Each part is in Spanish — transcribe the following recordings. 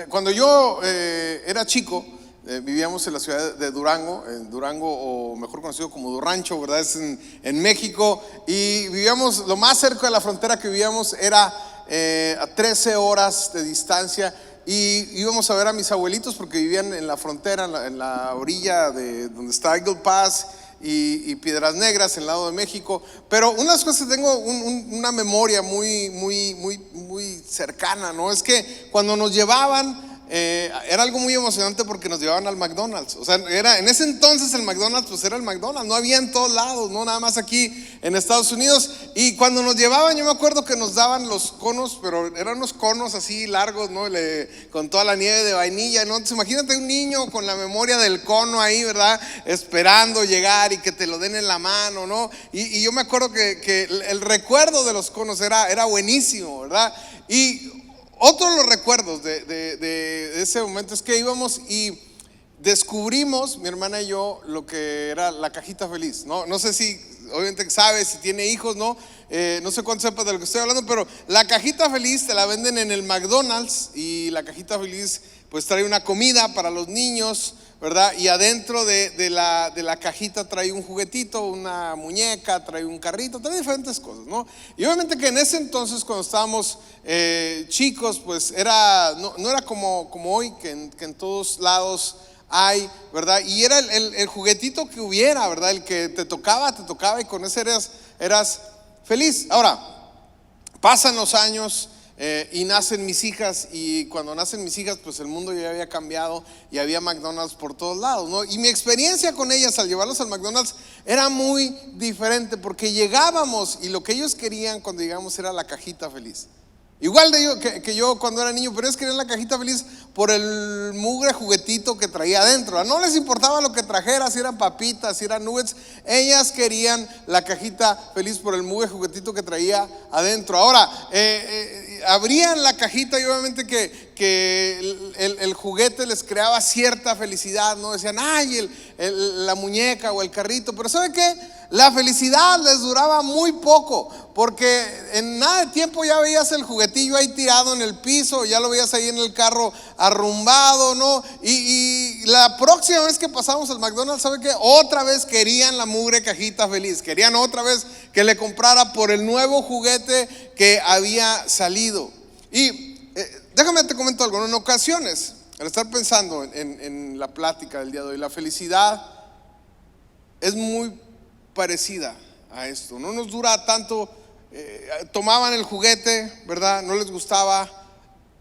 Cuando yo era chico, vivíamos en la ciudad de Durango, en Durango, o mejor conocido como Durancho, ¿verdad? Es en México, y vivíamos, lo más cerca de la frontera que vivíamos era a 13 horas de distancia, y íbamos a ver a mis abuelitos porque vivían en la frontera, en la orilla de donde está Eagle Pass y Piedras Negras, en el lado de México. Pero una de las cosas que tengo una memoria muy cercana, ¿no? Es que cuando nos llevaban, era algo muy emocionante porque nos llevaban al McDonald's. O sea, era, en ese entonces el McDonald's pues era el McDonald's, no había en todos lados, no nada más aquí en Estados Unidos. Y cuando nos llevaban, yo me acuerdo que nos daban los conos, pero eran unos conos así largos, ¿no? Con toda la nieve de vainilla, ¿no? Entonces, imagínate un niño con la memoria del cono ahí, ¿verdad? Esperando llegar y que te lo den en la mano, ¿no? Y yo me acuerdo que el recuerdo de los conos era buenísimo, ¿verdad? Y otro de los recuerdos de ese momento es que íbamos y descubrimos, mi hermana y yo, lo que era la cajita feliz. No sé si, obviamente sabes, si tiene hijos, ¿no? No sé cuánto sepas de lo que estoy hablando, pero la cajita feliz te la venden en el McDonald's, y la cajita feliz pues trae una comida para los niños, ¿verdad? Y adentro de la cajita trae un juguetito, una muñeca, trae un carrito, trae diferentes cosas, ¿no? Y obviamente que en ese entonces, cuando estábamos chicos, pues no era como hoy, que en todos lados hay, ¿verdad? Y era el juguetito que hubiera, ¿verdad? El que te tocaba, y con ese eras feliz. Ahora, pasan los años. Y nacen mis hijas, y cuando nacen mis hijas pues el mundo ya había cambiado y había McDonald's por todos lados, ¿no? Y mi experiencia con ellas al llevarlos al McDonald's era muy diferente, porque llegábamos y lo que ellos querían cuando llegamos era la cajita feliz. Igual que yo cuando era niño, pero ellos querían la cajita feliz por el mugre juguetito que traía adentro. No les importaba lo que trajera, si eran papitas, si eran nuggets. Ellas querían la cajita feliz por el mugre juguetito que traía adentro. Ahora, abrían la cajita y obviamente que el juguete les creaba cierta felicidad, ¿no? Decían, ay, la muñeca o el carrito. Pero ¿sabe qué? La felicidad les duraba muy poco, porque en nada de tiempo ya veías el juguetillo ahí tirado en el piso, ya lo veías ahí en el carro arrumbado, ¿no? Y la próxima vez que pasamos al McDonald's, ¿sabe qué? Otra vez querían la mugre cajita feliz, querían otra vez que le comprara por el nuevo juguete que había salido. Y déjame te comento algo, ¿no? En ocasiones, al estar pensando en la plática del día de hoy, la felicidad es muy parecida a esto, no nos dura tanto. Tomaban el juguete, ¿verdad? No les gustaba,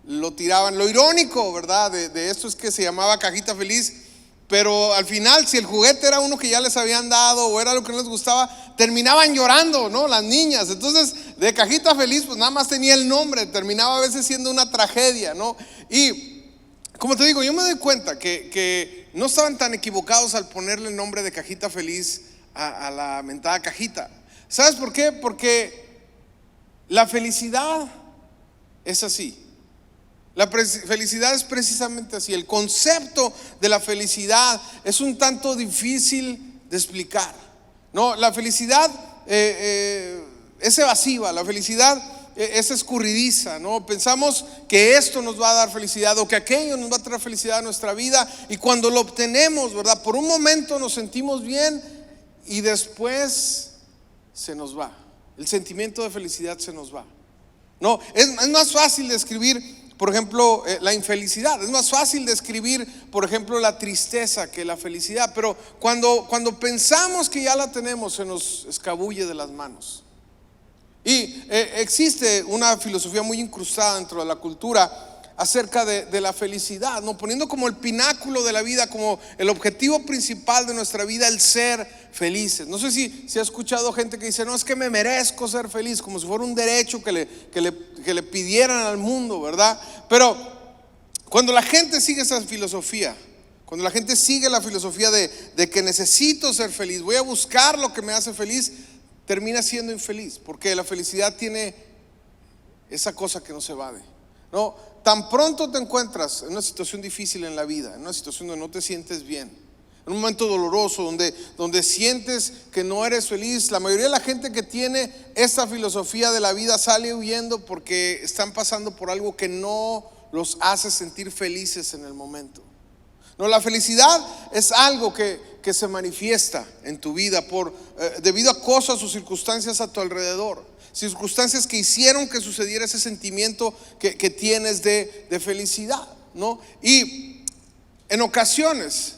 lo tiraban. Lo irónico, ¿verdad? De esto es que se llamaba cajita feliz, pero al final, si el juguete era uno que ya les habían dado o era lo que no les gustaba, terminaban llorando, ¿no? Las niñas. Entonces, de cajita feliz, pues nada más tenía el nombre, terminaba a veces siendo una tragedia, ¿no? Y como te digo, yo me doy cuenta que no estaban tan equivocados al ponerle el nombre de cajita feliz a la mentada cajita. ¿Sabes por qué? Porque la felicidad es así. La felicidad es precisamente así. El concepto de la felicidad es un tanto difícil de explicar, ¿no? La felicidad es evasiva, la felicidad es escurridiza, ¿no? Pensamos que esto nos va a dar felicidad o que aquello nos va a traer felicidad a nuestra vida, y cuando lo obtenemos, ¿verdad? Por un momento nos sentimos bien y después se nos va. El sentimiento de felicidad se nos va. No, es más fácil describir, por ejemplo, la infelicidad. Es más fácil describir, por ejemplo, la tristeza que la felicidad. Pero cuando pensamos que ya la tenemos, se nos escabulle de las manos. Y existe una filosofía muy incrustada dentro de la cultura acerca de la felicidad, ¿no? Poniendo como el pináculo de la vida, como el objetivo principal de nuestra vida, el ser felices. No sé si ha escuchado gente que dice, no, es que me merezco ser feliz, como si fuera un derecho que le pidieran al mundo, ¿verdad? Pero cuando la gente sigue esa filosofía, cuando la gente sigue la filosofía de que necesito ser feliz, voy a buscar lo que me hace feliz, termina siendo infeliz, porque la felicidad tiene esa cosa que no se evade, ¿no? Tan pronto te encuentras en una situación difícil en la vida, en una situación donde no te sientes bien, en un momento doloroso, donde sientes que no eres feliz, la mayoría de la gente que tiene esta filosofía de la vida sale huyendo porque están pasando por algo que no los hace sentir felices en el momento. No, la felicidad es algo que se manifiesta en tu vida debido a cosas o circunstancias a tu alrededor. Circunstancias que hicieron que sucediera ese sentimiento que tienes de felicidad, ¿no? Y en ocasiones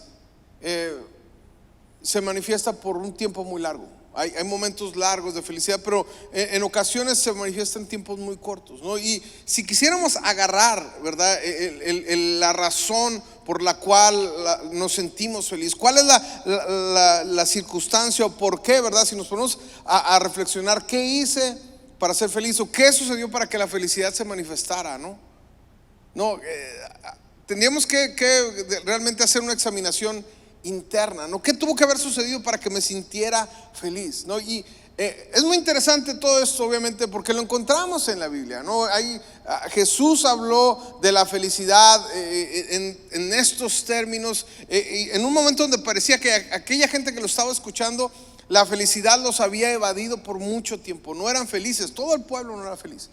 se manifiesta por un tiempo muy largo. Hay momentos largos de felicidad, pero en ocasiones se manifiesta en tiempos muy cortos, ¿no? Y si quisiéramos agarrar, ¿verdad?, la razón por la cual nos sentimos felices, ¿cuál es la circunstancia o por qué, ¿verdad? Si nos ponemos a reflexionar, ¿qué hice para ser feliz? ¿O qué sucedió para que la felicidad se manifestara, ¿no? No, tendríamos que realmente hacer una examinación interna, ¿no? ¿Qué tuvo que haber sucedido para que me sintiera feliz, ¿no? Y es muy interesante todo esto, obviamente, porque lo encontramos en la Biblia, ¿no? Jesús habló de la felicidad en estos términos, en un momento donde parecía que aquella gente que lo estaba escuchando, la felicidad los había evadido por mucho tiempo. No eran felices, todo el pueblo no era feliz.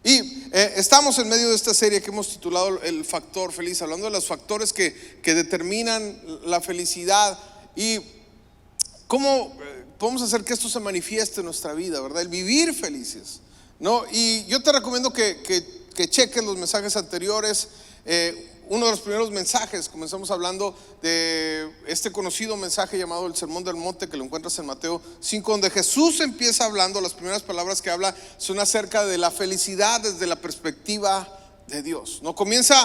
Y estamos en medio de esta serie que hemos titulado El Factor Feliz, hablando de los factores que determinan la felicidad y cómo podemos hacer que esto se manifieste en nuestra vida, ¿verdad? El vivir felices, ¿no? Y yo te recomiendo que cheques los mensajes anteriores. Uno de los primeros mensajes, comenzamos hablando de este conocido mensaje llamado el Sermón del Monte, que lo encuentras en Mateo 5, donde Jesús empieza hablando. Las primeras palabras que habla son acerca de la felicidad desde la perspectiva de Dios, ¿no? Comienza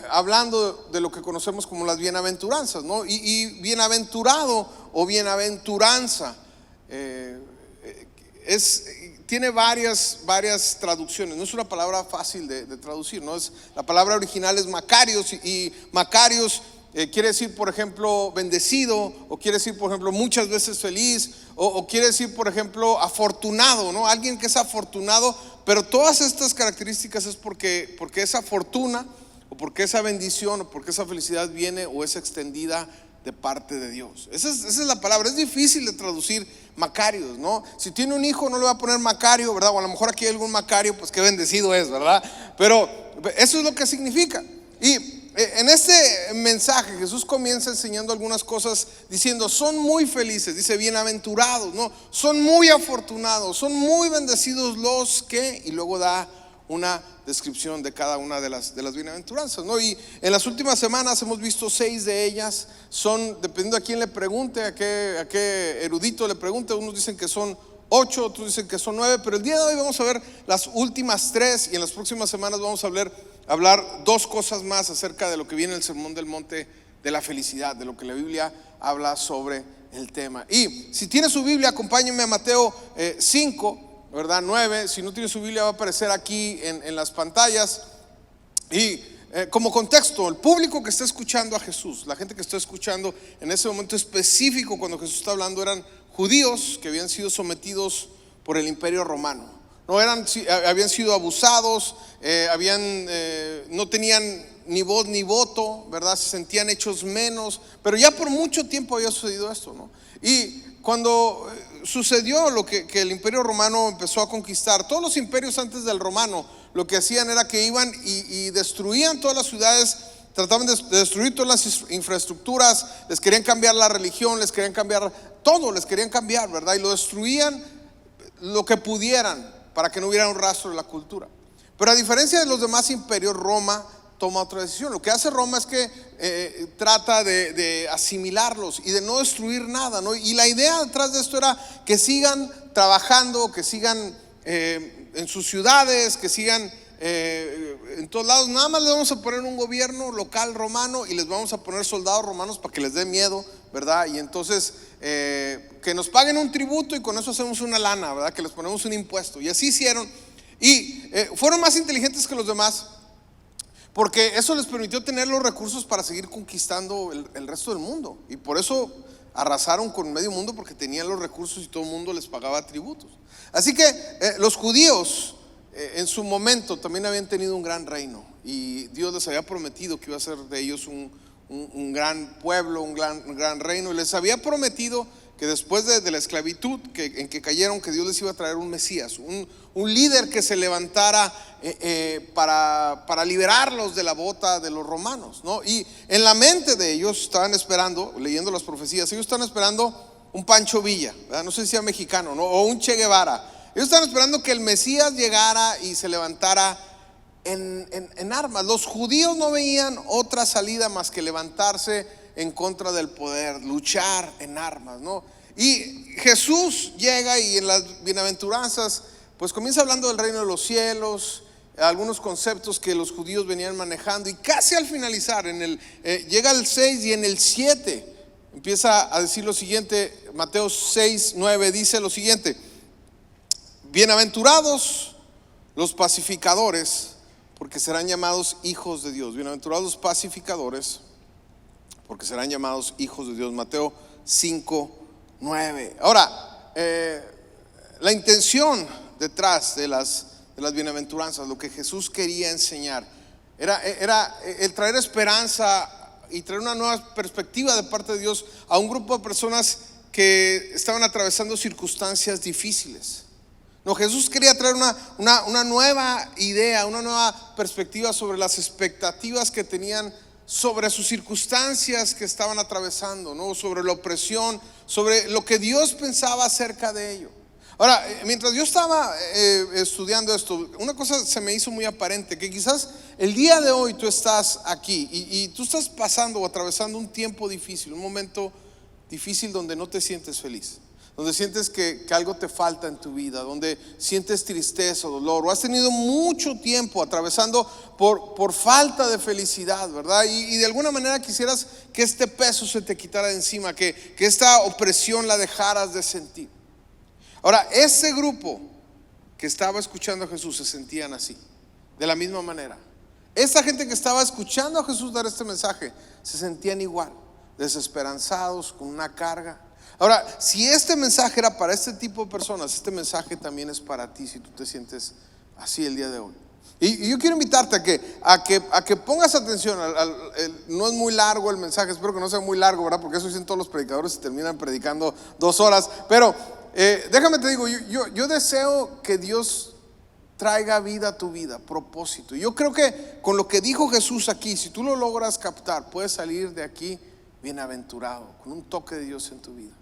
hablando de lo que conocemos como las bienaventuranzas, ¿no? Y bienaventurado o bienaventuranza tiene varias traducciones. No es una palabra fácil de traducir, ¿no? La palabra original es Macarios, y Macarios quiere decir, por ejemplo, bendecido, o quiere decir, por ejemplo, muchas veces feliz, o quiere decir, por ejemplo, afortunado, ¿no? Alguien que es afortunado. Pero todas estas características es porque esa fortuna, o porque esa bendición, o porque esa felicidad viene o es extendida de parte de Dios. Esa es la palabra. Es difícil de traducir Macarios, ¿no? Si tiene un hijo no le va a poner Macario, ¿verdad? O a lo mejor aquí hay algún Macario, pues qué bendecido es, ¿verdad? Pero eso es lo que significa. Y en este mensaje Jesús comienza enseñando algunas cosas diciendo: son muy felices, dice, bienaventurados, ¿no? Son muy afortunados, son muy bendecidos los que, y luego da una descripción de cada una de las bienaventuranzas, ¿no? Y en las últimas semanas hemos visto 6 de ellas. Son, dependiendo a quién le pregunte, a qué erudito le pregunte, unos dicen que son 8, otros dicen que son 9, pero el día de hoy vamos a ver las últimas 3, y en las próximas semanas vamos a hablar 2 cosas más acerca de lo que viene en el Sermón del Monte, de la felicidad, de lo que la Biblia habla sobre el tema. Y si tiene su Biblia, acompáñenme a Mateo 5, ¿verdad? 9. Si no tiene su Biblia, va a aparecer aquí en las pantallas. Y como contexto, el público que está escuchando a Jesús, la gente que está escuchando en ese momento específico cuando Jesús está hablando, eran judíos que habían sido sometidos por el Imperio Romano. No habían sido abusados, no tenían ni voz ni voto, ¿verdad? Se sentían hechos menos, pero ya por mucho tiempo había sucedido esto, ¿no? Y cuando sucedió lo que el Imperio Romano empezó a conquistar, todos los imperios antes del romano lo que hacían era que iban y destruían todas las ciudades, trataban de destruir todas las infraestructuras, les querían cambiar la religión, les querían cambiar todo, les querían cambiar, ¿verdad? Y lo destruían lo que pudieran para que no hubiera un rastro de la cultura. Pero a diferencia de los demás imperios, Roma toma otra decisión. Lo que hace Roma es que trata de asimilarlos y de no destruir nada, ¿no? Y la idea detrás de esto era que sigan trabajando, que sigan en sus ciudades, que sigan en todos lados. Nada más les vamos a poner un gobierno local romano y les vamos a poner soldados romanos para que les dé miedo, ¿verdad? Y entonces que nos paguen un tributo y con eso hacemos una lana, ¿verdad? Que les ponemos un impuesto. Y así hicieron. Y fueron más inteligentes que los demás, porque eso les permitió tener los recursos para seguir conquistando el resto del mundo. Y por eso arrasaron con medio mundo, porque tenían los recursos y todo el mundo les pagaba tributos. Así que los judíos en su momento también habían tenido un gran reino, y Dios les había prometido que iba a hacer de ellos un un gran pueblo, un gran reino, y les había prometido que después de la esclavitud en que cayeron, que Dios les iba a traer un Mesías, un líder que se levantara para liberarlos de la bota de los romanos, ¿no? Y en la mente de ellos estaban esperando, leyendo las profecías, ellos estaban esperando un Pancho Villa, ¿verdad? No sé si sea mexicano, ¿no? O un Che Guevara. Ellos estaban esperando que el Mesías llegara y se levantara en armas. Los judíos no veían otra salida más que levantarse en contra del poder, luchar en armas, ¿no? Y Jesús llega y en las bienaventuranzas pues comienza hablando del reino de los cielos, algunos conceptos que los judíos venían manejando, y casi al finalizar llega el 6 y en el 7 empieza a decir lo siguiente. Mateo 6:9 dice lo siguiente: bienaventurados los pacificadores, porque serán llamados hijos de Dios. Bienaventurados los pacificadores, porque serán llamados hijos de Dios. Mateo 5:9. Ahora, la intención detrás de las bienaventuranzas, lo que Jesús quería enseñar, era el traer esperanza y traer una nueva perspectiva de parte de Dios a un grupo de personas que estaban atravesando circunstancias difíciles. No, Jesús quería traer una nueva idea, una nueva perspectiva sobre las expectativas que tenían sobre sus circunstancias que estaban atravesando, ¿no? Sobre la opresión, sobre lo que Dios pensaba acerca de ello. Ahora, mientras yo estaba estudiando esto, una cosa se me hizo muy aparente, que quizás el día de hoy tú estás aquí y tú estás pasando o atravesando un tiempo difícil, un momento difícil donde no te sientes feliz, donde sientes que algo te falta en tu vida, donde sientes tristeza o dolor, o has tenido mucho tiempo atravesando por falta de felicidad, ¿verdad? Y de alguna manera quisieras que este peso se te quitara de encima, que esta opresión la dejaras de sentir. Ahora, ese grupo que estaba escuchando a Jesús se sentían así, de la misma manera. Esa gente que estaba escuchando a Jesús dar este mensaje se sentían igual, desesperanzados, con una carga. Ahora, si este mensaje era para este tipo de personas, este mensaje también es para ti si tú te sientes así el día de hoy. Y yo quiero invitarte a que pongas atención. No es muy largo el mensaje, espero que no sea muy largo, ¿verdad? Porque eso dicen todos los predicadores y terminan predicando 2 horas. Pero déjame te digo, yo deseo que Dios traiga vida a tu vida, propósito. Yo creo que con lo que dijo Jesús aquí, si tú lo logras captar, puedes salir de aquí bienaventurado, con un toque de Dios en tu vida.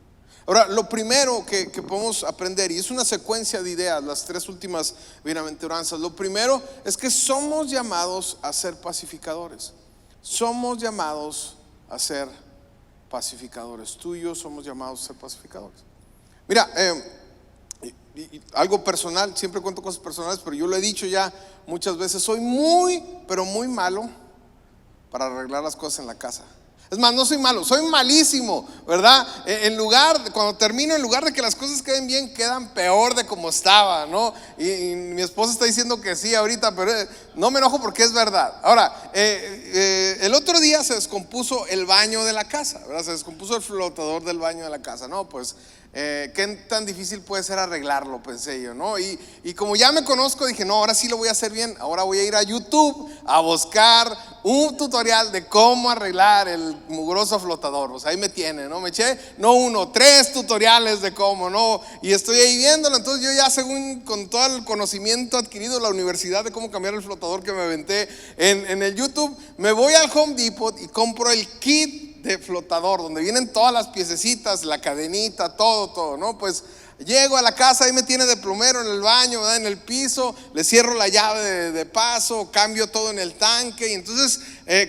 Ahora, lo primero que podemos aprender, y es una secuencia de ideas, las 3 últimas bienaventuranzas. Lo primero es que somos llamados a ser pacificadores. Somos llamados a ser pacificadores. Tú y yo somos llamados a ser pacificadores. Mira, algo personal, siempre cuento cosas personales, pero yo lo he dicho ya muchas veces, soy muy, pero muy malo para arreglar las cosas en la casa. Es más, no soy malo, soy malísimo, ¿verdad? Cuando termino, en lugar de que las cosas queden bien, quedan peor de como estaba, ¿no? Y mi esposa está diciendo que sí ahorita, pero no me enojo porque es verdad. Ahora, el otro día se descompuso el baño de la casa, ¿verdad? Se descompuso el flotador del baño de la casa, ¿no? Pues, ¿qué tan difícil puede ser arreglarlo? Pensé yo, ¿no? Y como ya me conozco, dije, no, ahora sí lo voy a hacer bien. Ahora voy a ir a YouTube a buscar un tutorial de cómo arreglar el mugroso flotador. Pues ahí me tiene, ¿no? Me eché, no 1, 3 tutoriales de cómo, ¿no? Y estoy ahí viéndolo. Entonces yo ya, según con todo el conocimiento adquirido en la universidad de cómo cambiar el flotador que me aventé en el YouTube, me voy al Home Depot y compro el kit de flotador, donde vienen todas las piececitas, la cadenita, todo, ¿no? Pues llego a la casa, ahí me tiene de plomero en el baño, ¿verdad? En el piso, le cierro la llave de paso, cambio todo en el tanque, y entonces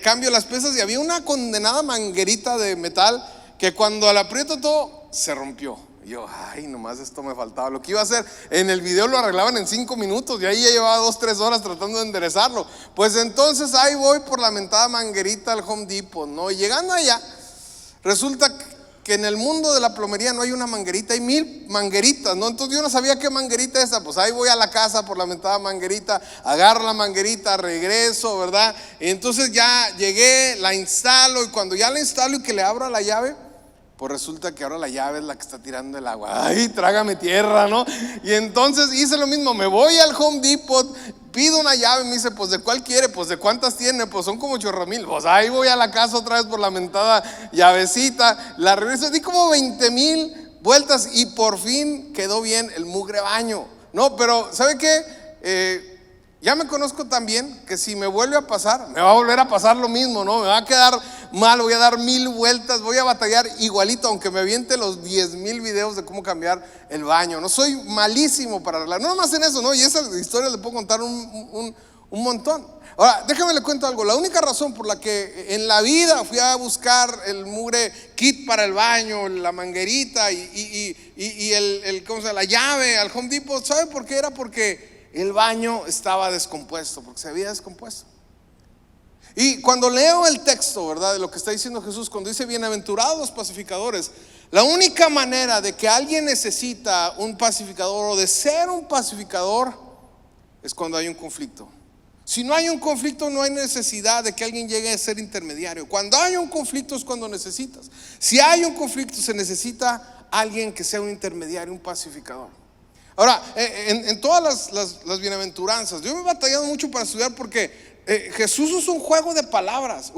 cambio las piezas, y había una condenada manguerita de metal que cuando la aprieto todo se rompió. Y yo, ay, nomás esto me faltaba. Lo que iba a hacer en el video lo arreglaban en 5 minutos, y ahí ya llevaba 2-3 horas tratando de enderezarlo. Pues entonces ahí voy por la mentada manguerita al Home Depot, ¿no? Y llegando allá, resulta que en el mundo de la plomería no hay una manguerita, hay 1000 mangueritas, ¿no? Entonces yo no sabía qué manguerita es esa. Pues ahí voy a la casa por la mentada manguerita, agarro la manguerita, regreso, ¿verdad? Y entonces ya llegué, la instalo, y cuando ya la instalo y que le abro la llave, Pues resulta que ahora la llave es la que está tirando el agua. Ay, trágame tierra, ¿no? Y entonces hice lo mismo, me voy al Home Depot, pido una llave, me dice, pues ¿de cuál quiere? Pues ¿de cuántas tiene? Pues son como 8,000. Pues ahí voy a la casa otra vez por la mentada llavecita, la regreso, di como 20,000 vueltas y por fin quedó bien el mugre baño. No, pero ¿sabe qué? Ya me conozco tan bien que si me vuelve a pasar, me va a volver a pasar lo mismo, ¿no? Me va a quedar mal, voy a dar 1,000 vueltas, voy a batallar igualito, aunque me aviente los 10,000 videos de cómo cambiar el baño. No soy malísimo para arreglar, no nomás en eso, ¿no? Y esa historia le puedo contar un montón. Ahora, déjame le cuento algo. La única razón por la que en la vida fui a buscar el mugre kit para el baño, la manguerita y ¿cómo se llama? La llave al Home Depot, ¿sabe por qué? Era porque el baño estaba descompuesto, porque se había descompuesto. Y cuando leo el texto, ¿verdad? De lo que está diciendo Jesús, cuando dice bienaventurados los pacificadores, la única manera de que alguien necesita un pacificador o de ser un pacificador es cuando hay un conflicto. Si no hay un conflicto, no hay necesidad de que alguien llegue a ser intermediario. Cuando hay un conflicto es cuando necesitas. Si hay un conflicto, se necesita alguien que sea un intermediario, un pacificador. Ahora, en todas las bienaventuranzas, yo me he batallado mucho para estudiar porque Jesús usa un juego de palabras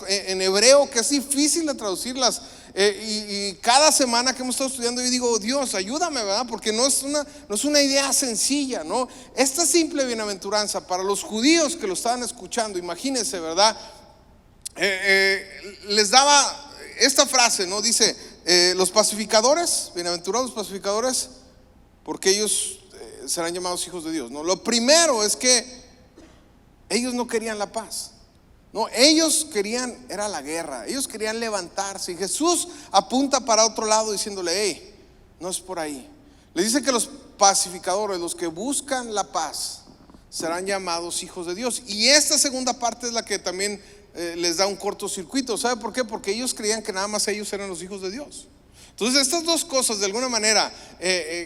en hebreo que es difícil de traducirlas. Y cada semana que hemos estado estudiando, yo digo, Dios, ayúdame, ¿verdad? Porque no es una idea sencilla, ¿no? Esta simple bienaventuranza para los judíos que lo estaban escuchando, imagínense, ¿verdad? Les daba esta frase, ¿no? Dice, los pacificadores, bienaventurados los pacificadores, porque ellos serán llamados hijos de Dios, ¿no? Lo primero es que ellos no querían la paz, no, ellos querían, era la guerra, ellos querían levantarse. Y Jesús apunta para otro lado diciéndole, hey, no es por ahí. Le dice que los pacificadores, los que buscan la paz, serán llamados hijos de Dios. Y esta segunda parte es la que también les da un cortocircuito. ¿Sabe por qué? Porque ellos creían que nada más ellos eran los hijos de Dios. Entonces estas dos cosas de alguna manera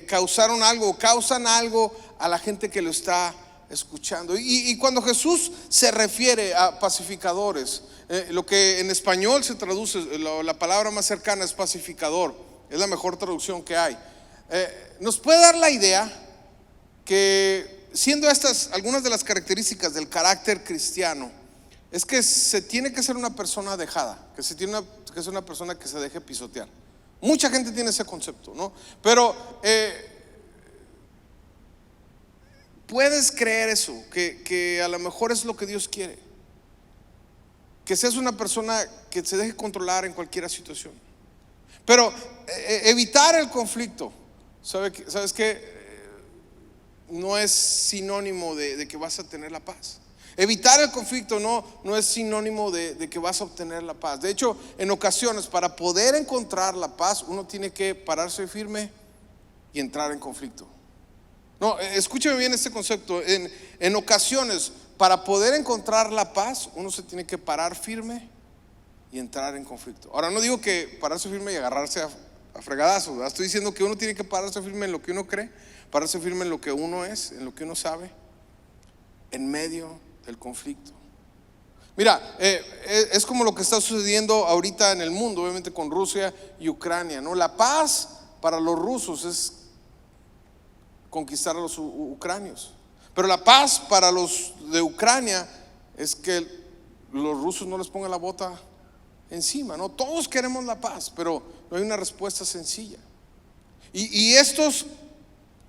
causan algo a la gente que lo está escuchando. Y cuando Jesús se refiere a pacificadores, lo que en español se traduce, la palabra más cercana es pacificador, es la mejor traducción que hay. Nos puede dar la idea que, siendo estas algunas de las características del carácter cristiano, es que se tiene que ser una persona dejada, que es una persona que se deje pisotear. Mucha gente tiene ese concepto, ¿no? Pero puedes creer eso, que a lo mejor es lo que Dios quiere, que seas una persona que se deje controlar en cualquier situación. Pero evitar el conflicto, ¿sabes qué? No es sinónimo de que vas a tener la paz. Evitar el conflicto no es sinónimo de que vas a obtener la paz. De hecho, en ocasiones, para poder encontrar la paz, uno tiene que pararse firme y entrar en conflicto. No, escúcheme bien este concepto. En ocasiones, para poder encontrar la paz, uno se tiene que parar firme y entrar en conflicto. Ahora, no digo que pararse firme y agarrarse a fregadazos, ¿verdad? Estoy diciendo que uno tiene que pararse firme en lo que uno cree, pararse firme en lo que uno es, en lo que uno sabe, en medio del conflicto. Mira, es como lo que está sucediendo ahorita en el mundo, obviamente con Rusia y Ucrania, ¿no? La paz para los rusos es conquistar a los ucranios, pero la paz para los de Ucrania es que los rusos no les pongan la bota encima, ¿no? Todos queremos la paz, pero no hay una respuesta sencilla. Y estos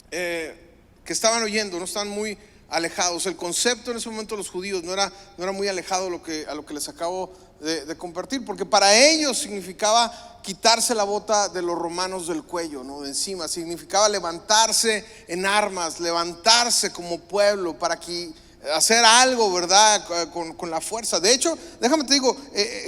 que estaban oyendo no están muy alejados. El concepto en ese momento de los judíos no era muy alejado a lo que les acabo de compartir, porque para ellos significaba quitarse la bota de los romanos del cuello, ¿no? De encima. Significaba levantarse en armas, levantarse como pueblo para hacer algo, ¿verdad? Con la fuerza. De hecho, déjame te digo,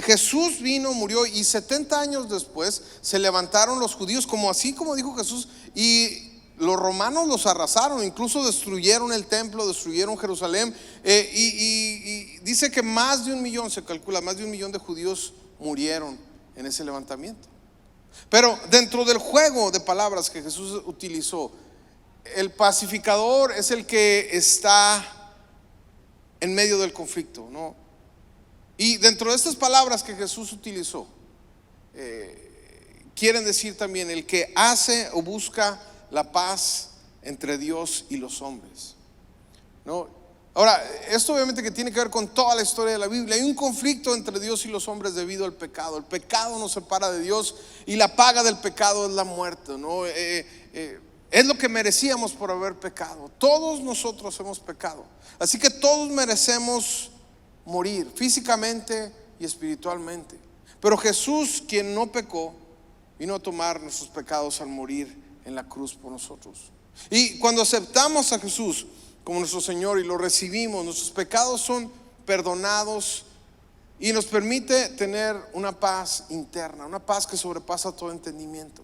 Jesús vino, murió, y 70 años después se levantaron los judíos, así como dijo Jesús, y los romanos los arrasaron, incluso destruyeron el templo, destruyeron Jerusalén, y dice que más de 1 millón, se calcula, más de 1 millón de judíos murieron en ese levantamiento. Pero dentro del juego de palabras que Jesús utilizó, el pacificador es el que está en medio del conflicto, ¿no? Y dentro de estas palabras que Jesús utilizó, quieren decir también el que hace o busca la paz entre Dios y los hombres, ¿no? Ahora, esto obviamente que tiene que ver con toda la historia de la Biblia. Hay un conflicto entre Dios y los hombres debido al pecado. El pecado nos separa de Dios y la paga del pecado es la muerte, ¿no? Es lo que merecíamos por haber pecado. Todos nosotros hemos pecado, así que todos merecemos morir físicamente y espiritualmente. Pero Jesús, quien no pecó, vino a tomar nuestros pecados al morir en la cruz por nosotros. Y cuando aceptamos a Jesús como nuestro Señor y lo recibimos, nuestros pecados son perdonados y nos permite tener una paz interna, una paz que sobrepasa todo entendimiento.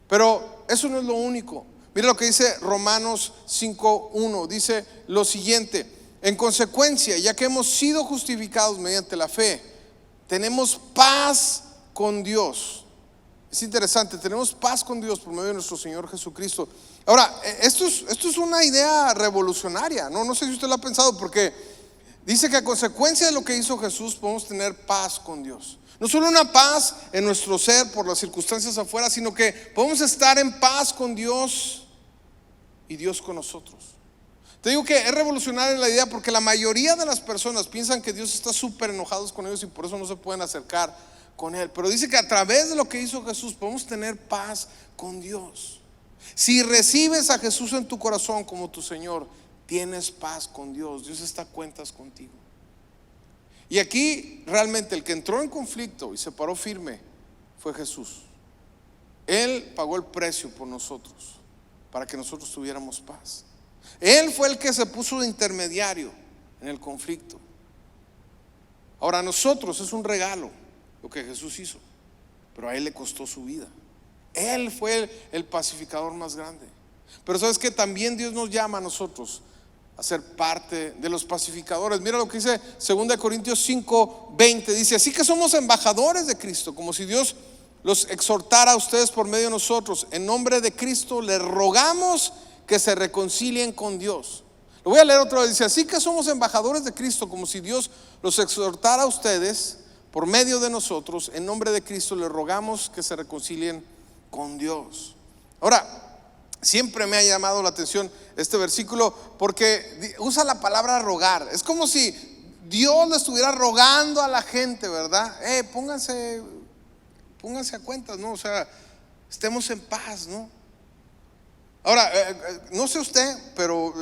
Pero eso no es lo único. Mira lo que dice Romanos 5:1. Dice lo siguiente: en consecuencia, ya que hemos sido justificados mediante la fe, tenemos paz con Dios. Es interesante, tenemos paz con Dios por medio de nuestro Señor Jesucristo. Ahora, esto es una idea revolucionaria, ¿no? No sé si usted lo ha pensado, porque dice que a consecuencia de lo que hizo Jesús podemos tener paz con Dios. No solo una paz en nuestro ser por las circunstancias afuera, sino que podemos estar en paz con Dios y Dios con nosotros. Te digo que es revolucionaria la idea porque la mayoría de las personas piensan que Dios está súper enojado con ellos y por eso no se pueden acercar con Él. Pero dice que a través de lo que hizo Jesús podemos tener paz con Dios. Si recibes a Jesús en tu corazón como tu Señor, tienes paz con Dios. Dios está a cuentas contigo. Y aquí realmente el que entró en conflicto y se paró firme fue Jesús. Él pagó el precio por nosotros para que nosotros tuviéramos paz. Él fue el que se puso de intermediario en el conflicto. Ahora a nosotros es un regalo lo que Jesús hizo, pero a Él le costó su vida. Él fue el pacificador más grande. Pero sabes que también Dios nos llama a nosotros a ser parte de los pacificadores. Mira lo que dice 2 Corintios 5:20. Dice: así que somos embajadores de Cristo, como si Dios los exhortara a ustedes por medio de nosotros. En nombre de Cristo les rogamos que se reconcilien con Dios. Lo voy a leer otra vez. Dice: así que somos embajadores de Cristo, como si Dios los exhortara a ustedes por medio de nosotros. En nombre de Cristo les rogamos que se reconcilien con Dios. Ahora, siempre me ha llamado la atención este versículo porque usa la palabra rogar. Es como si Dios le estuviera rogando a la gente, ¿verdad? Pónganse a cuentas, ¿no? O sea, estemos en paz, ¿no? Ahora, no sé usted, pero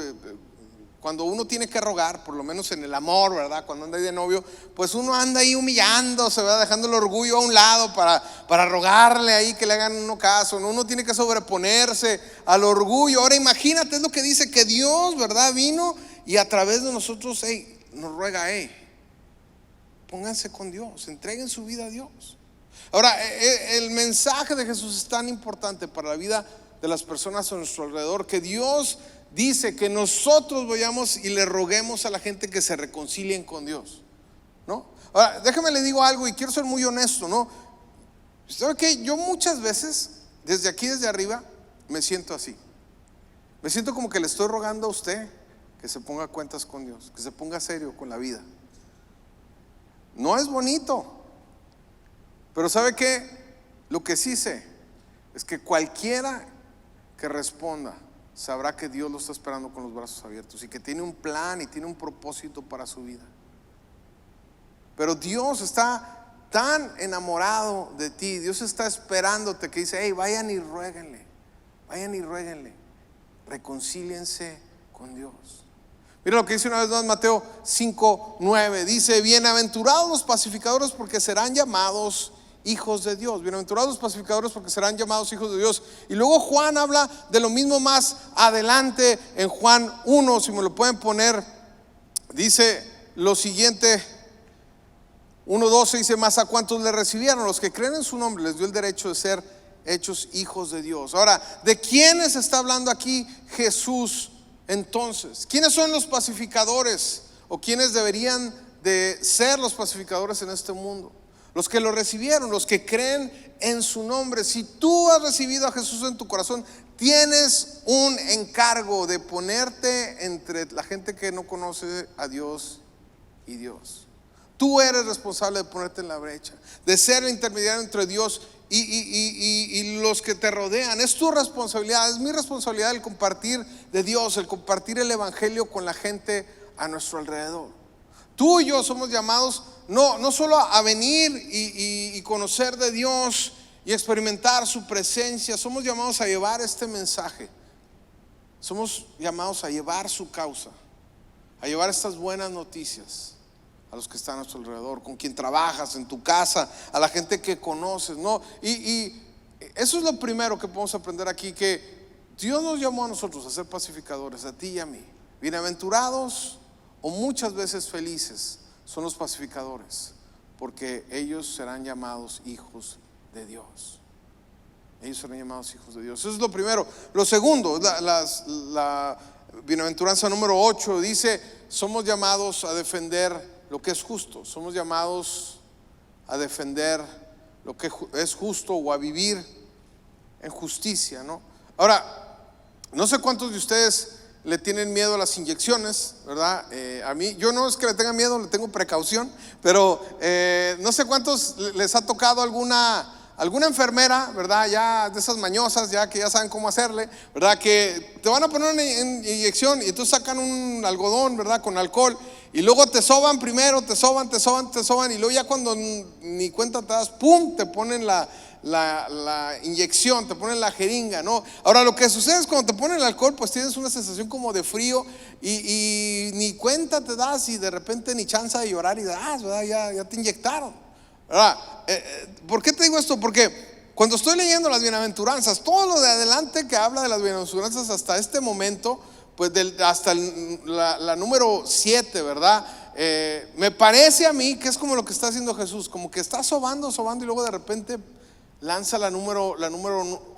cuando uno tiene que rogar, por lo menos en el amor, ¿verdad? Cuando anda ahí de novio, pues uno anda ahí humillándose, ¿verdad? Dejando el orgullo a un lado para rogarle ahí que le hagan uno caso, ¿no? Uno tiene que sobreponerse al orgullo. Ahora imagínate, es lo que dice que Dios, ¿verdad? Vino y a través de nosotros, nos ruega, pónganse con Dios, entreguen su vida a Dios. Ahora, el mensaje de Jesús es tan importante para la vida de las personas a nuestro alrededor, que Dios dice que nosotros vayamos y le roguemos a la gente que se reconcilien con Dios, ¿no? Ahora, déjame le digo algo y quiero ser muy honesto, ¿no? ¿Sabe qué? Yo muchas veces, desde aquí, desde arriba, me siento así. Me siento como que le estoy rogando a usted que se ponga a cuentas con Dios, que se ponga serio con la vida. No es bonito, pero ¿sabe qué? Lo que sí sé es que cualquiera que responda sabrá que Dios lo está esperando con los brazos abiertos y que tiene un plan y tiene un propósito para su vida. Pero Dios está tan enamorado de ti, Dios está esperándote, que dice: vayan y ruéguenle, reconcíliense con Dios. Mira lo que dice una vez más Mateo 5:9. Dice: bienaventurados los pacificadores, porque serán llamados hijos de Dios. Bienaventurados los pacificadores, porque serán llamados hijos de Dios. Y luego Juan habla de lo mismo más adelante en Juan 1, si me lo pueden poner. Dice lo siguiente, 1:12, dice: mas a cuantos le recibieron, los que creen en su nombre, les dio el derecho de ser hechos hijos de Dios. Ahora, ¿de quiénes está hablando aquí Jesús entonces? ¿Quiénes son los pacificadores o quiénes deberían de ser los pacificadores en este mundo? Los que lo recibieron, los que creen en su nombre. Si tú has recibido a Jesús en tu corazón, tienes un encargo de ponerte entre la gente que no conoce a Dios y Dios. Tú eres responsable de ponerte en la brecha, de ser el intermediario entre Dios y los que te rodean. Es tu responsabilidad, es mi responsabilidad el compartir de Dios, el compartir el evangelio con la gente a nuestro alrededor. Tú y yo somos llamados no solo a venir y conocer de Dios y experimentar su presencia. Somos llamados a llevar este mensaje. Somos llamados a llevar su causa, a llevar estas buenas noticias a los que están a nuestro alrededor, con quien trabajas, en tu casa, a la gente que conoces, ¿no? Y eso es lo primero que podemos aprender aquí, que Dios nos llamó a nosotros a ser pacificadores, a ti y a mí. Bienaventurados o muchas veces felices son los pacificadores, porque ellos serán llamados hijos de Dios. Ellos serán llamados hijos de Dios. Eso es lo primero. Lo segundo, la bienaventuranza número 8 dice: somos llamados a defender lo que es justo. Somos llamados a defender lo que es justo o a vivir en justicia, ¿no? Ahora, no sé cuántos de ustedes le tienen miedo a las inyecciones, ¿verdad? A mí, yo no es que le tenga miedo, le tengo precaución, pero no sé cuántos les ha tocado alguna enfermera, ¿verdad? Ya de esas mañosas, ya que ya saben cómo hacerle, ¿verdad? Que te van a poner una inyección y entonces sacan un algodón, ¿verdad? Con alcohol, y luego te soban primero, te soban, y luego ya cuando ni cuenta te das, ¡pum!, te ponen la inyección, te ponen la jeringa, ¿no? Ahora, lo que sucede es cuando te ponen el alcohol, pues tienes una sensación como de frío y ni cuenta te das, y de repente ni chance de llorar y das, ¿verdad? Ya te inyectaron, ¿verdad? ¿Por qué te digo esto? Porque cuando estoy leyendo las bienaventuranzas, todo lo de adelante que habla de las bienaventuranzas hasta este momento, pues hasta la número 7, ¿verdad? Me parece a mí que es como lo que está haciendo Jesús, como que está sobando y luego de repente lanza la número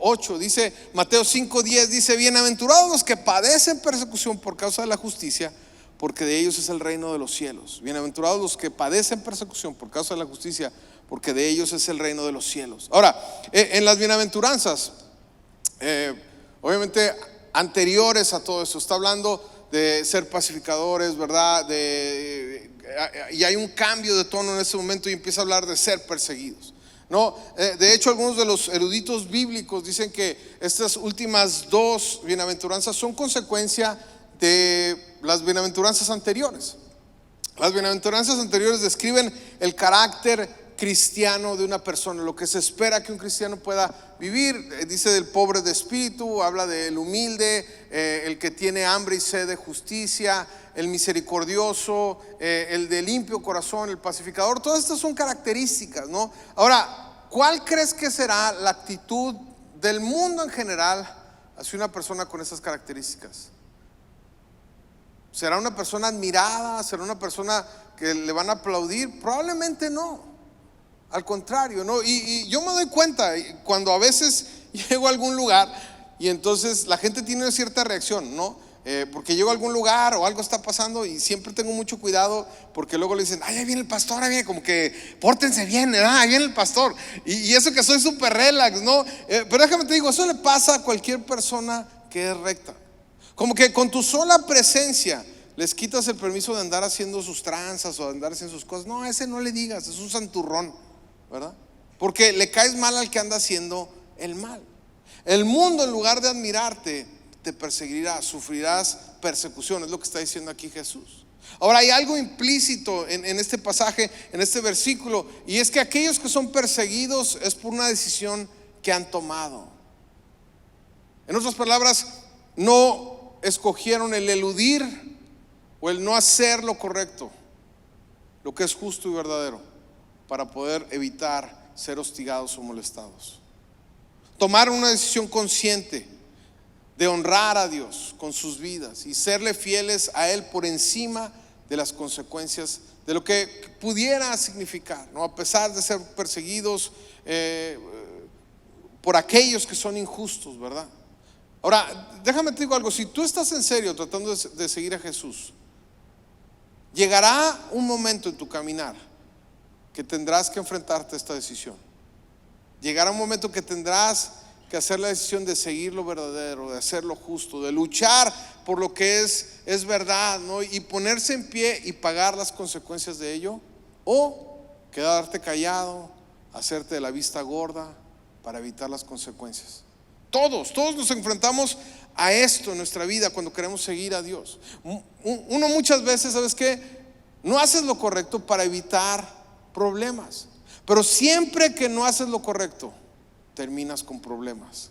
8. Dice Mateo 5:10, dice: bienaventurados los que padecen persecución por causa de la justicia, porque de ellos es el reino de los cielos. Bienaventurados los que padecen persecución por causa de la justicia, porque de ellos es el reino de los cielos. Ahora, en las bienaventuranzas, obviamente anteriores a todo esto, está hablando de ser pacificadores, ¿verdad? Y hay un cambio de tono en ese momento y empieza a hablar de ser perseguidos, ¿no? De hecho, algunos de los eruditos bíblicos dicen que estas últimas dos bienaventuranzas son consecuencia de las bienaventuranzas anteriores. Las bienaventuranzas anteriores describen el carácter cristiano de una persona, lo que se espera que un cristiano pueda vivir. Dice del pobre de espíritu, habla del humilde, el que tiene hambre y sed de justicia, el misericordioso, el de limpio corazón, el pacificador. Todas estas son características, ¿no? Ahora, ¿cuál crees que será la actitud del mundo en general hacia una persona con esas características? ¿Será una persona admirada? ¿Será una persona que le van a aplaudir? Probablemente no. Al contrario, ¿no? Y yo me doy cuenta cuando a veces llego a algún lugar y entonces la gente tiene una cierta reacción, ¿no? Porque llego a algún lugar o algo está pasando y siempre tengo mucho cuidado, porque luego le dicen: ay, ahí viene el pastor, ahí viene, como que pórtense bien, ¿verdad? Ahí viene el pastor. Y eso que soy súper relax, ¿no? Pero déjame te digo, eso le pasa a cualquier persona que es recta. Como que con tu sola presencia les quitas el permiso de andar haciendo sus tranzas o de andar haciendo sus cosas. No, a ese no le digas, es un santurrón, ¿verdad? Porque le caes mal al que anda haciendo el mal. El mundo, en lugar de admirarte, te perseguirá, sufrirás persecución. Es lo que está diciendo aquí Jesús. Ahora, hay algo implícito en este pasaje, en este versículo, y es que aquellos que son perseguidos es por una decisión que han tomado. En otras palabras, no escogieron el eludir o el no hacer lo correcto, lo que es justo y verdadero, para poder evitar ser hostigados o molestados. Tomaron una decisión consciente de honrar a Dios con sus vidas y serle fieles a Él por encima de las consecuencias de lo que pudiera significar, ¿no? A pesar de ser perseguidos por aquellos que son injustos, ¿verdad? Ahora, déjame te digo algo: si tú estás en serio tratando de seguir a Jesús, llegará un momento en tu caminar que tendrás que enfrentarte a esta decisión. Llegará un momento que tendrás que hacer la decisión de seguir lo verdadero, de hacer lo justo, de luchar por lo que es verdad, ¿no? Y ponerse en pie y pagar las consecuencias de ello, o quedarte callado, hacerte de la vista gorda para evitar las consecuencias. Todos nos enfrentamos a esto en nuestra vida cuando queremos seguir a Dios. Uno muchas veces, ¿sabes qué? No haces lo correcto para evitar problemas, pero siempre que no haces lo correcto, terminas con problemas.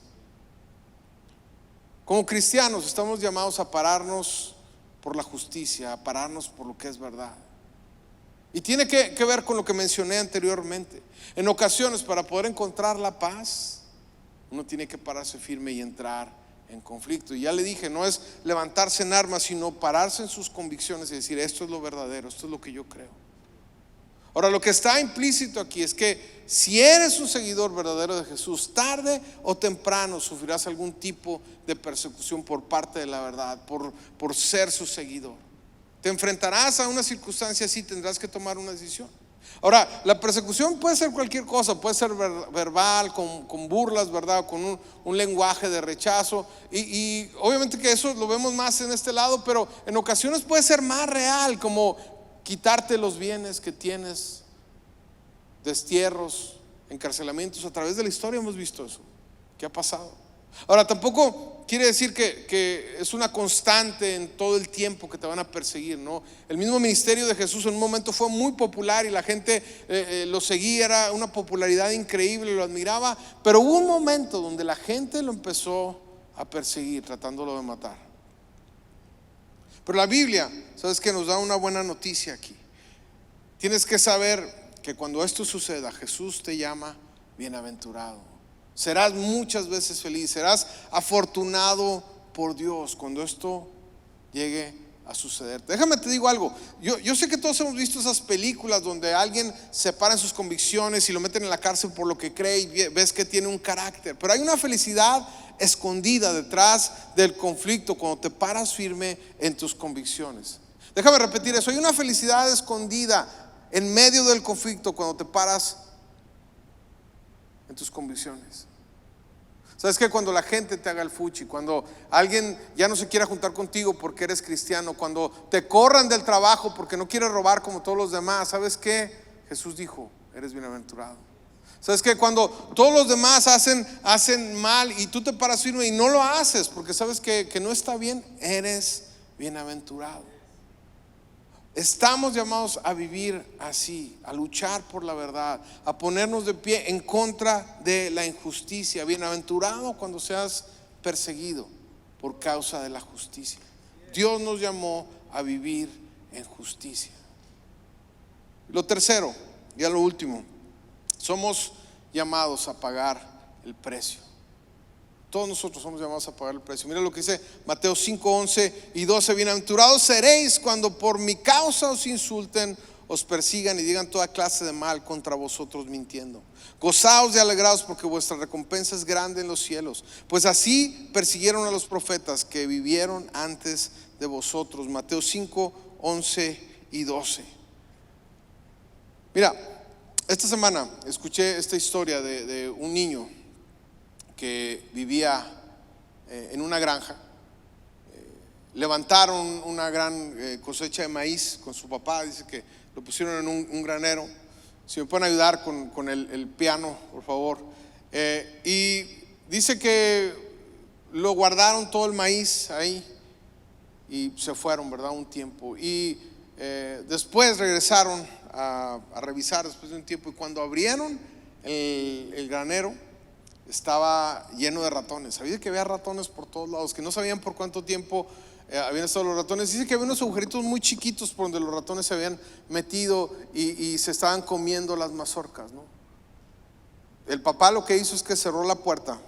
Como cristianos estamos llamados a pararnos por la justicia, a pararnos por lo que es verdad. Y tiene que ver con lo que mencioné anteriormente. En ocasiones, para poder encontrar la paz, uno tiene que pararse firme y entrar en conflicto. Y ya le dije, no es levantarse en armas, sino pararse en sus convicciones y decir: esto es lo verdadero, esto es lo que yo creo. Ahora, lo que está implícito aquí es que si eres un seguidor verdadero de Jesús, tarde o temprano sufrirás algún tipo de persecución por parte de la verdad, por ser su seguidor. Te enfrentarás a una circunstancia así, tendrás que tomar una decisión. Ahora, la persecución puede ser cualquier cosa, puede ser verbal, con burlas, ¿verdad? Con un lenguaje de rechazo. Y obviamente que eso lo vemos más en este lado, pero en ocasiones puede ser más real, como quitarte los bienes que tienes, destierros, encarcelamientos. A través de la historia hemos visto eso, que ha pasado. Ahora, tampoco quiere decir que es una constante en todo el tiempo que te van a perseguir, ¿no? El mismo ministerio de Jesús en un momento fue muy popular y la gente lo seguía, era una popularidad increíble, lo admiraba, pero hubo un momento donde la gente lo empezó a perseguir, tratándolo de matar. Pero la Biblia, ¿sabes qué? Nos da una buena noticia aquí. Tienes que saber que cuando esto suceda, Jesús te llama bienaventurado. Serás muchas veces feliz, serás afortunado por Dios cuando esto llegue a suceder. Déjame te digo algo. Yo sé que todos hemos visto esas películas donde alguien se para en sus convicciones y lo meten en la cárcel por lo que cree y ves que tiene un carácter. Pero hay una felicidad escondida detrás del conflicto cuando te paras firme en tus convicciones. Déjame repetir eso. Hay una felicidad escondida en medio del conflicto cuando te paras en tus convicciones. ¿Sabes qué? Cuando la gente te haga el fuchi, cuando alguien ya no se quiera juntar contigo porque eres cristiano, cuando te corran del trabajo porque no quieres robar como todos los demás, ¿sabes qué? Jesús dijo: eres bienaventurado. ¿Sabes qué? Cuando todos los demás hacen mal y tú te paras firme y no lo haces porque sabes que no está bien, eres bienaventurado. Estamos llamados a vivir así, a luchar por la verdad, a ponernos de pie en contra de la injusticia. Bienaventurado cuando seas perseguido por causa de la justicia. Dios nos llamó a vivir en justicia. Lo tercero, ya lo último, somos llamados a pagar el precio. Todos nosotros somos llamados a pagar el precio. Mira lo que dice Mateo 5, 11 y 12: bienaventurados seréis cuando por mi causa os insulten, os persigan y digan toda clase de mal contra vosotros mintiendo. Gozaos y alegraos porque vuestra recompensa es grande en los cielos, pues así persiguieron a los profetas que vivieron antes de vosotros. Mateo 5, 11 y 12. Mira, esta semana escuché esta historia de un niño que vivía en una granja. Levantaron una gran cosecha de maíz con su papá. Dice que lo pusieron en un granero. Si me pueden ayudar con el piano, por favor. Y dice que lo guardaron todo el maíz ahí y se fueron, ¿verdad? Un tiempo. Y después regresaron a revisar después de un tiempo. Y cuando abrieron el granero, estaba lleno de ratones. Sabía que había ratones por todos lados, que no sabían por cuánto tiempo habían estado los ratones. Dice que había unos agujeritos muy chiquitos por donde los ratones se habían metido y se estaban comiendo las mazorcas, ¿no? El papá lo que hizo es que cerró la puerta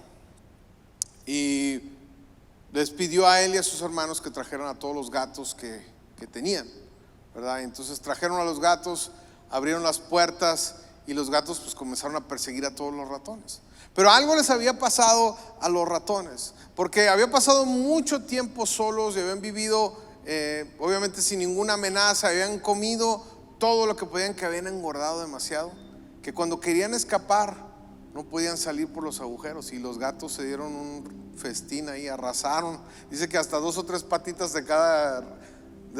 y les pidió a él y a sus hermanos que trajeran a todos los gatos que tenían, ¿verdad? Entonces trajeron a los gatos, abrieron las puertas y los gatos pues comenzaron a perseguir a todos los ratones. Pero algo les había pasado a los ratones, porque había pasado mucho tiempo solos y habían vivido obviamente sin ninguna amenaza. Habían comido todo lo que podían, que habían engordado demasiado, que cuando querían escapar no podían salir por los agujeros. Y los gatos se dieron un festín ahí, arrasaron. Dice que hasta 2 o 3 patitas de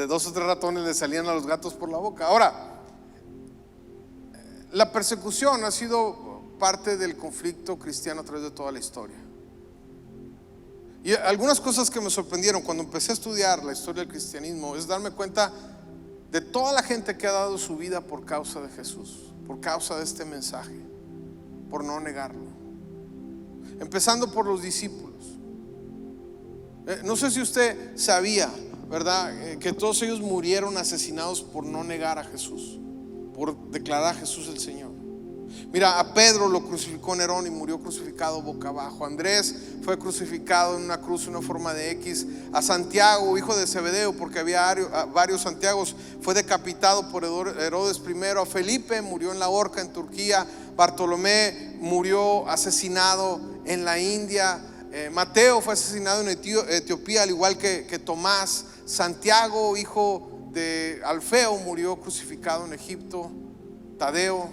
2 o 3 ratones le salían a los gatos por la boca. Ahora, La persecución ha sido parte del conflicto cristiano a través de toda la historia. Y algunas cosas que me sorprendieron cuando empecé a estudiar la historia del cristianismo es darme cuenta de toda la gente que ha dado su vida por causa de Jesús, por causa de este mensaje, por no negarlo. Empezando por los discípulos. No sé si usted sabía, ¿verdad? Que todos ellos murieron asesinados por no negar a Jesús, por declarar a Jesús el Señor. Mira, a Pedro lo crucificó Nerón y murió crucificado boca abajo. Andrés fue crucificado en una cruz en una forma de X. A Santiago, hijo de Zebedeo, porque había varios Santiagos, fue decapitado por Herodes I. A Felipe murió en la horca en Turquía. Bartolomé murió asesinado en la India. Mateo fue asesinado en Etiopía, al igual que Tomás. Santiago, hijo de Alfeo, murió crucificado en Egipto. Tadeo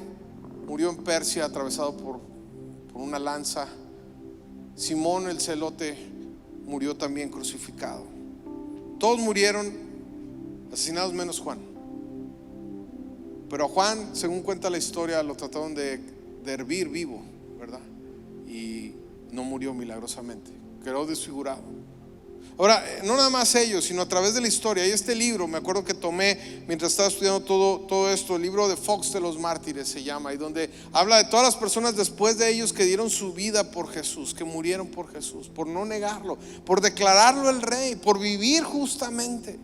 murió en Persia, atravesado por una lanza. Simón el celote murió también crucificado. Todos murieron asesinados menos Juan. Pero a Juan, según cuenta la historia, lo trataron de hervir vivo, ¿verdad? Y no murió milagrosamente, quedó desfigurado. Ahora, no nada más ellos, sino a través de la historia. Hay este libro, me acuerdo que tomé mientras estaba estudiando todo esto, el libro de Fox de los mártires se llama, y donde habla de todas las personas después de ellos que dieron su vida por Jesús, que murieron por Jesús, por no negarlo, por declararlo el rey, por vivir justamente.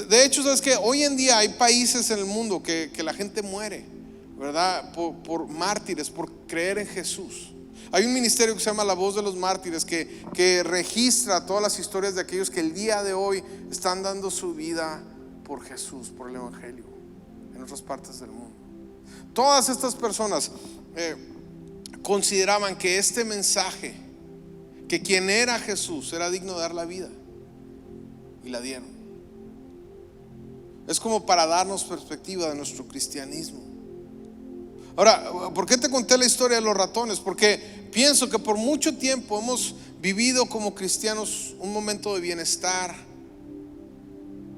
De hecho, sabes que hoy en día hay países en el mundo que la gente muere, ¿verdad? Por mártires, por creer en Jesús. Hay un ministerio que se llama La Voz de los Mártires que registra todas las historias de aquellos que el día de hoy están dando su vida por Jesús, por el Evangelio, en otras partes del mundo. Todas estas personas consideraban que este mensaje, que quien era Jesús era digno de dar la vida, y la dieron. Es como para darnos perspectiva de nuestro cristianismo. Ahora, ¿por qué te conté la historia de los ratones? Porque pienso que por mucho tiempo hemos vivido como cristianos un momento de bienestar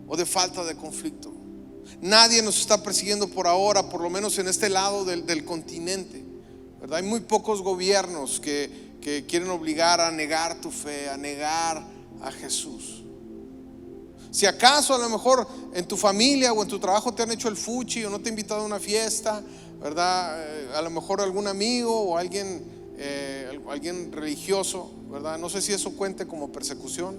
o de falta de conflicto. Nadie nos está persiguiendo por ahora, por lo menos en este lado del continente, ¿verdad? Hay muy pocos gobiernos que quieren obligar a negar tu fe, a negar a Jesús. Si acaso a lo mejor en tu familia o en tu trabajo te han hecho el fuchi o no te han invitado a una fiesta, ¿verdad? A lo mejor algún amigo o alguien religioso, ¿verdad? No sé si eso cuente como persecución.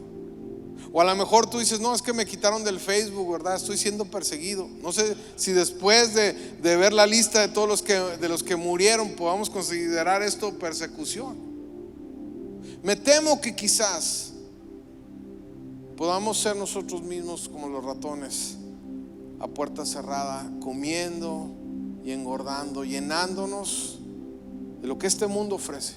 O a lo mejor tú dices, no, es que me quitaron del Facebook, ¿verdad? Estoy siendo perseguido. No sé si después de ver la lista de todos los que murieron podamos considerar esto persecución. Me temo que quizás podamos ser nosotros mismos como los ratones a puerta cerrada, comiendo y engordando, llenándonos de lo que este mundo ofrece.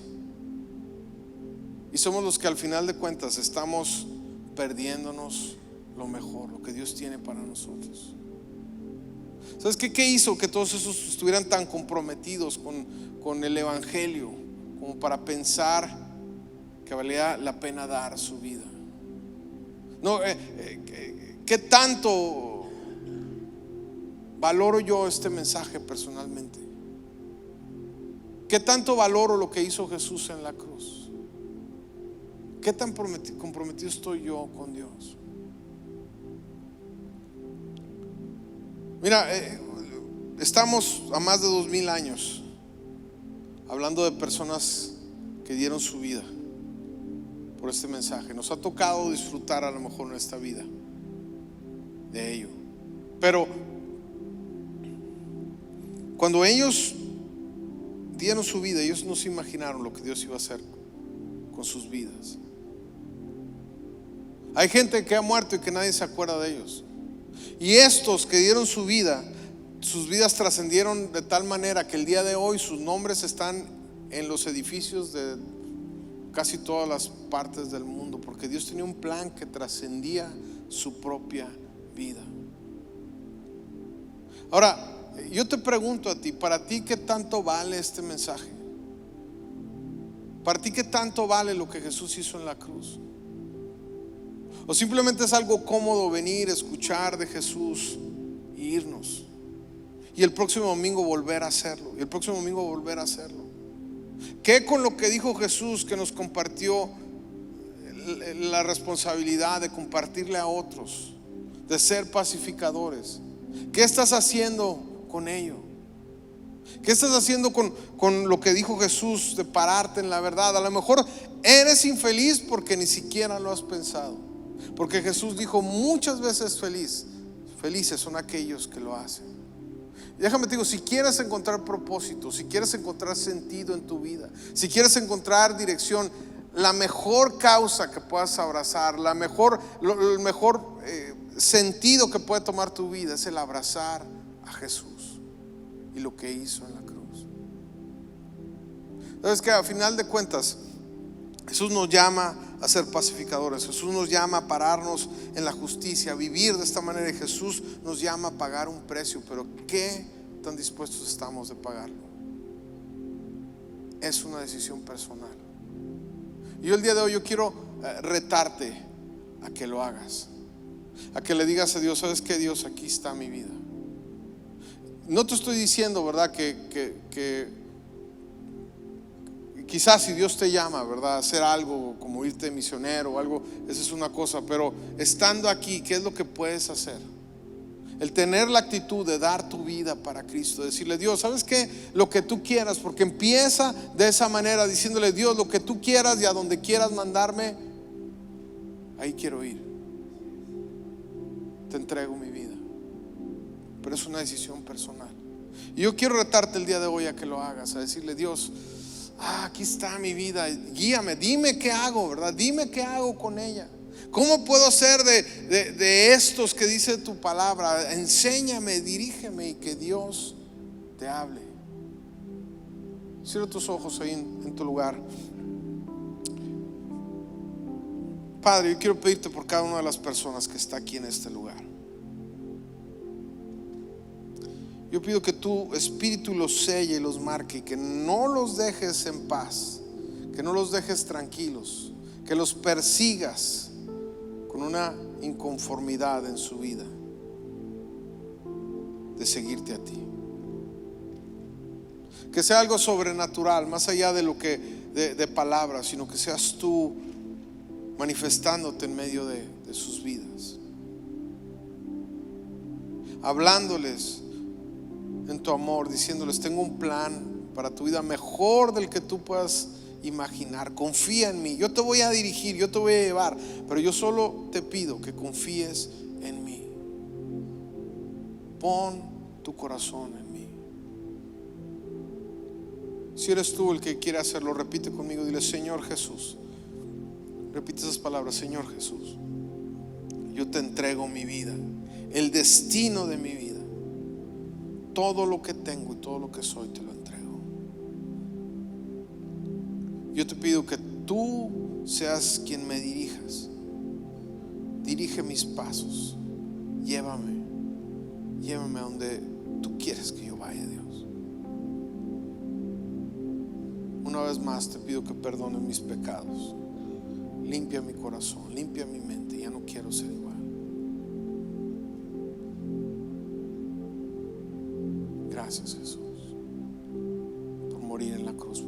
Y somos los que al final de cuentas estamos perdiéndonos lo mejor, lo que Dios tiene para nosotros. ¿Sabes qué hizo que todos esos estuvieran tan comprometidos con el Evangelio como para pensar que valía la pena dar su vida? No, ¿qué tanto valoro yo este mensaje personalmente? ¿Qué tanto valoro lo que hizo Jesús en la cruz? ¿Qué tan comprometido estoy yo con Dios? Mira, estamos a más de 2000 años hablando de personas que dieron su vida por este mensaje. Nos ha tocado disfrutar a lo mejor en esta vida de ello, pero cuando ellos dieron su vida, ellos no se imaginaron lo que Dios iba a hacer con sus vidas. Hay gente que ha muerto y que nadie se acuerda de ellos. Y estos que dieron su vida, sus vidas trascendieron de tal manera que el día de hoy sus nombres están en los edificios de casi todas las partes del mundo, porque Dios tenía un plan que trascendía su propia vida. Ahora, yo te pregunto a ti, para ti, ¿qué tanto vale este mensaje? Para ti, ¿qué tanto vale lo que Jesús hizo en la cruz? ¿O simplemente es algo cómodo venir, escuchar de Jesús e irnos? y el próximo domingo volver a hacerlo, y el próximo domingo volver a hacerlo? ¿Qué con lo que dijo Jesús, que nos compartió la responsabilidad de compartirle a otros, de ser pacificadores? ¿Qué estás haciendo con ello? ¿Qué estás haciendo con lo que dijo Jesús de pararte en la verdad? A lo mejor eres infeliz porque ni siquiera lo has pensado, porque Jesús dijo muchas veces felices son aquellos que lo hacen. Y déjame te digo, si quieres encontrar propósito, si quieres encontrar sentido en tu vida, si quieres encontrar dirección, la mejor causa que puedas abrazar, el mejor sentido que puede tomar tu vida es el abrazar a Jesús y lo que hizo en la cruz. Sabes que a final de cuentas Jesús nos llama a ser pacificadores. Jesús nos llama a pararnos en la justicia, a vivir de esta manera. Y Jesús nos llama a pagar un precio. Pero ¿qué tan dispuestos estamos de pagarlo? Es una decisión personal. Y yo el día de hoy yo quiero retarte a que lo hagas, a que le digas a Dios: ¿sabes qué, Dios? Aquí está mi vida. No te estoy diciendo, ¿verdad?, que quizás si Dios te llama, ¿verdad?, a hacer algo como irte misionero o algo, esa es una cosa. Pero estando aquí, ¿qué es lo que puedes hacer? El tener la actitud de dar tu vida para Cristo, decirle: Dios, ¿sabes qué? Lo que tú quieras, porque empieza de esa manera, diciéndole: Dios, lo que tú quieras y a donde quieras mandarme, ahí quiero ir. Te entrego mi vida. Pero es una decisión personal. Y yo quiero retarte el día de hoy a que lo hagas, a decirle: Dios, aquí está mi vida, guíame, dime qué hago, ¿verdad? Dime qué hago con ella. ¿Cómo puedo ser de estos que dice tu palabra? Enséñame, dirígeme, y que Dios te hable. Cierra tus ojos ahí en tu lugar. Padre, yo quiero pedirte por cada una de las personas que está aquí en este lugar. Yo pido que tu Espíritu los selle y los marque, y que no los dejes en paz, que no los dejes tranquilos, que los persigas con una inconformidad en su vida de seguirte a ti. Que sea algo sobrenatural, más allá de lo que de palabras, sino que seas tú manifestándote en medio de sus vidas, hablándoles en tu amor, diciéndoles: tengo un plan para tu vida mejor del que tú puedas imaginar. Confía en mí, yo te voy a dirigir, yo te voy a llevar, pero yo solo te pido que confíes en mí. Pon tu corazón en mí. Si eres tú el que quiere hacerlo, repite conmigo, dile: Señor Jesús. Repite esas palabras: Señor Jesús, yo te entrego mi vida, el destino de mi vida, todo lo que tengo y todo lo que soy te lo entrego. Yo te pido que tú seas quien me dirijas. Dirige mis pasos. Llévame a donde tú quieres que yo vaya, Dios. Una vez más te pido que perdones mis pecados. Limpia mi corazón, limpia mi mente. Ya no quiero ser igual. Gracias, Jesús, por morir en la cruz.